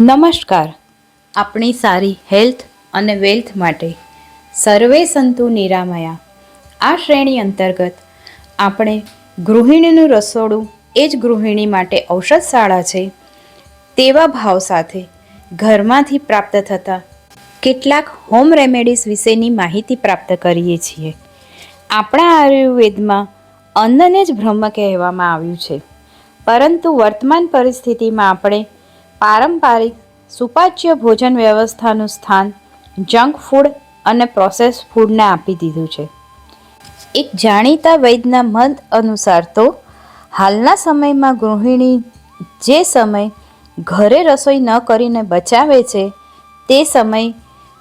નમસ્કાર. આપણી સારી હેલ્થ અને વેલ્થ માટે સર્વે સંતુ નિરામયા આ શ્રેણી અંતર્ગત આપણે ગૃહિણીનું રસોડું એ જ ગૃહિણી માટે ઔષધશાળા છે તેવા ભાવ સાથે ઘરમાંથી પ્રાપ્ત થતા કેટલાક હોમ રેમેડીઝ વિશેની માહિતી પ્રાપ્ત કરીએ છીએ. આપણા આયુર્વેદમાં અન્નને જ બ્રહ્મ કહેવામાં આવ્યું છે, પરંતુ વર્તમાન પરિસ્થિતિમાં આપણે પારંપરિક સુપાચ્ય ભોજન વ્યવસ્થાનું સ્થાન જંક ફૂડ અને પ્રોસેસ ફૂડને આપી દીધું છે. એક જાણીતા વૈદના મત અનુસાર તો હાલના સમયમાં ગૃહિણી જે સમય ઘરે રસોઈ ન કરીને બચાવે છે તે સમય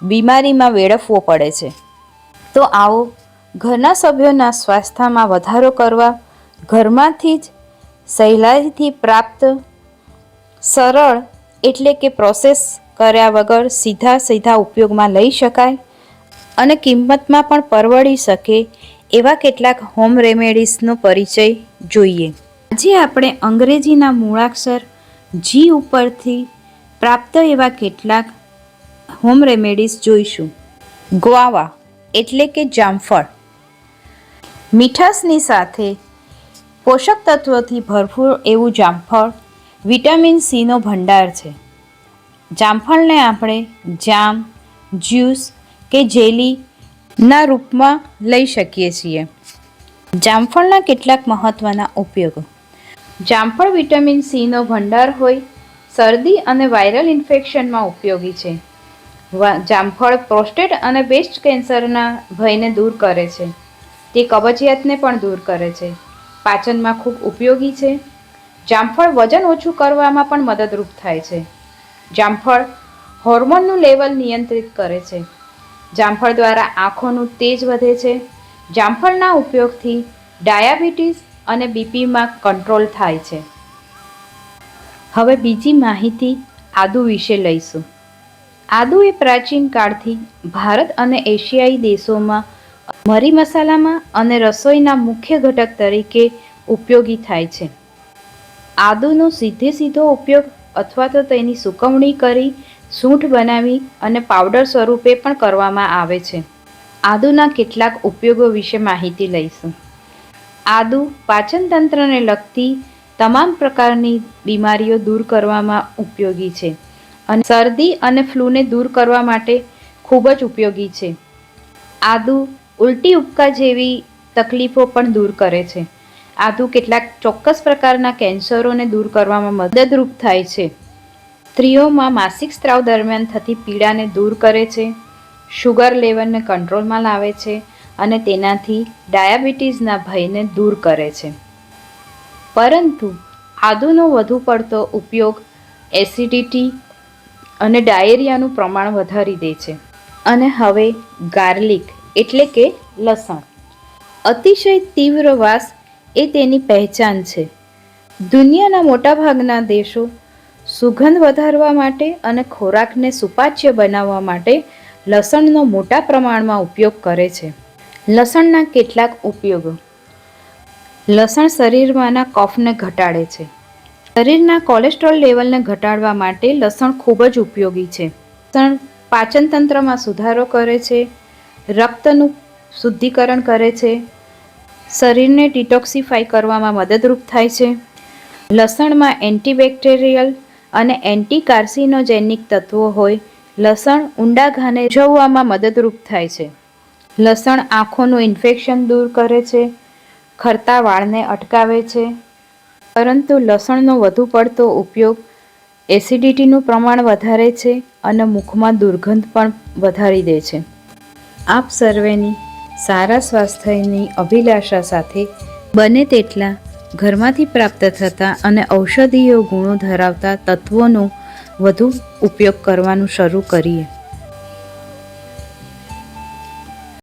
બીમારીમાં વેડફવો પડે છે. તો આવો ઘરના સભ્યોના સ્વાસ્થ્યમાં વધારો કરવા ઘરમાંથી જ સહેલાઈથી પ્રાપ્ત સરળ એટલે કે પ્રોસેસ કર્યા વગર સીધા ઉપયોગમાં લઈ શકાય અને કિંમતમાં પણ પરવડી શકે એવા કેટલાક હોમ રેમેડીઝનો પરિચય જોઈએ. આજે આપણે અંગ્રેજીના મૂળાક્ષર જી ઉપરથી પ્રાપ્ત એવા કેટલાક હોમ રેમેડીઝ જોઈશું. ગ્વાવા એટલે કે જામફળ. મીઠાશની સાથે પોષક તત્વોથી ભરપૂર એવું જામફળ વિટામિન સીનો ભંડાર છે. જામફળને આપણે જામ, જ્યુસ કે જેલીના રૂપમાં લઈ શકીએ છીએ. જામફળના કેટલાક મહત્ત્વના ઉપયોગો. જામફળ વિટામિન સીનો ભંડાર હોય શરદી અને વાયરલ ઇન્ફેક્શનમાં ઉપયોગી છે. જામફળ પ્રોસ્ટેટ અને બ્રેસ્ટ કેન્સરના ભયને દૂર કરે છે. તે કબજિયાતને પણ દૂર કરે છે. પાચનમાં ખૂબ ઉપયોગી છે. જામફળ વજન ઓછું કરવામાં પણ મદદરૂપ થાય છે. જામફળ હોર્મોનનું લેવલ નિયંત્રિત કરે છે. જામફળ દ્વારા આંખોનું તેજ વધે છે. જામફળના ઉપયોગથી ડાયાબિટીસ અને બીપીમાં કંટ્રોલ થાય છે. હવે બીજી માહિતી આદુ વિશે લઈશું. આદુ એ પ્રાચીન કાળથી ભારત અને એશિયાઈ દેશોમાં મરી મસાલામાં અને રસોઈના મુખ્ય ઘટક તરીકે ઉપયોગી થાય છે. આદુનો સીધો ઉપયોગ અથવા તો તેની સૂકવણી કરી સૂંઠ બનાવી અને પાવડર સ્વરૂપે પણ કરવામાં આવે છે. આદુના કેટલાક ઉપયોગો વિશે માહિતી લઈશું. આદુ પાચન તંત્રને લગતી તમામ પ્રકારની બીમારીઓ દૂર કરવામાં ઉપયોગી છે અને શરદી અને ફ્લૂને દૂર કરવા માટે ખૂબ જ ઉપયોગી છે. આદુ ઉલટી ઉપકા જેવી તકલીફો પણ દૂર કરે છે. આદુ કેટલાક ચોક્કસ પ્રકારના કેન્સરોને દૂર કરવામાં મદદરૂપ થાય છે. સ્ત્રીઓમાં માસિક સ્ત્રાવ દરમિયાન થતી પીડાને દૂર કરે છે. શુગર લેવલને કંટ્રોલમાં લાવે છે અને તેનાથી ડાયાબિટીસના ભયને દૂર કરે છે. પરંતુ આદુનો વધુ પડતો ઉપયોગ એસિડિટી અને ડાયેરિયાનું પ્રમાણ વધારી દે છે. અને હવે ગાર્લિક એટલે કે લસણ. અતિશય તીવ્ર વાસ એ તેની પહેચાન છે. દુનિયાના મોટાભાગના દેશો સુગંધ વધારવા માટે અને ખોરાકને સુપાચ્ય બનાવવા માટે લસણનો મોટા પ્રમાણમાં ઉપયોગ કરે છે. લસણના કેટલાક ઉપયોગો. લસણ શરીરમાંના કફને ઘટાડે છે. શરીરના કોલેસ્ટ્રોલ લેવલને ઘટાડવા માટે લસણ ખૂબ જ ઉપયોગી છે. લસણ પાચન તંત્રમાં સુધારો કરે છે. રક્તનું શુદ્ધિકરણ કરે છે. શરીરને ડિટોક્સિફાઈ કરવામાં મદદરૂપ થાય છે. લસણમાં એન્ટીબેક્ટેરિયલ અને એન્ટી કાર્સિનોજેનિક તત્વો હોય. લસણ ઊંડા ઘાને જોવામાં મદદરૂપ થાય છે. લસણ આંખોનું ઇન્ફેક્શન દૂર કરે છે. ખરતા વાળને અટકાવે છે. પરંતુ લસણનો વધુ પડતો ઉપયોગ એસિડિટીનું પ્રમાણ વધારે છે અને મુખમાં દુર્ગંધ પણ વધારી દે છે. આપ સર્વેની સારા સ્વાસ્થ્યની અભિલાષા સાથે બને તેટલા ઘરમાંથી પ્રાપ્ત થતા અને ઔષધીય ગુણો ધરાવતા તત્વોનો વધુ ઉપયોગ કરવાનું શરૂ કરીએ.